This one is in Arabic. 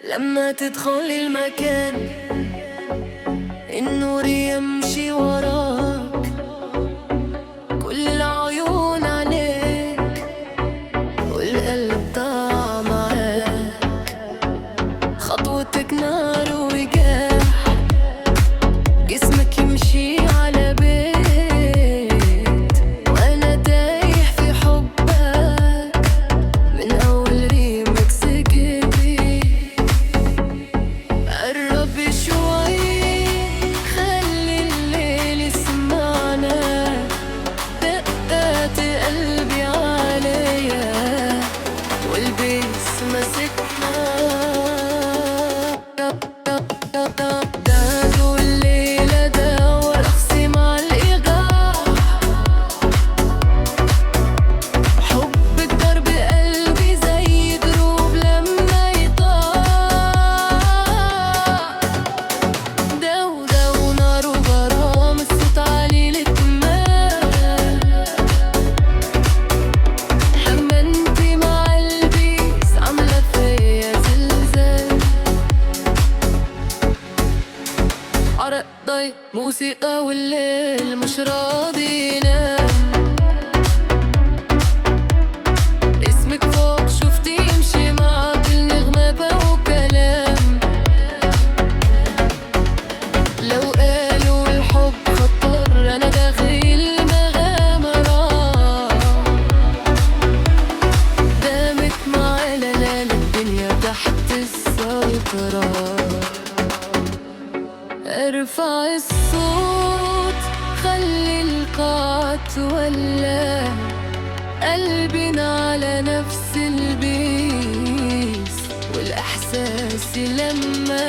لما تدخل المكان النور يمشي وراك، كل العيون عليك والقلب ضاع معاك. خطوتك نار وجاح، جسمك يمشي على بيت، وانا تايه في حبك من اول ريمكس جديد. قرب شوي خلي الليل يسمعنا، دقات قلبي عليا والبيس ماسكنا. دادوا الليلة دور أخصي مع الإيقاع، حبك ضرب قلبي زي دروب لما يطاع. دو نار وغرام الصوت عالي للكمان، حمنتي مع البيس عاملة فيا زلزال. عرق ضي موسيقى والليل مش راضي ينام، اسمك فوق شفتي يمشي مع كل نغمة بقى وكلام. لو قالوا الحب خطر أنا داخل المغامرة، دامت مع ليالي الدنيا تحت السيطرة. ارفع الصوت خلي القاعة تولع، قلبنا على نفس البيس والإحساس لما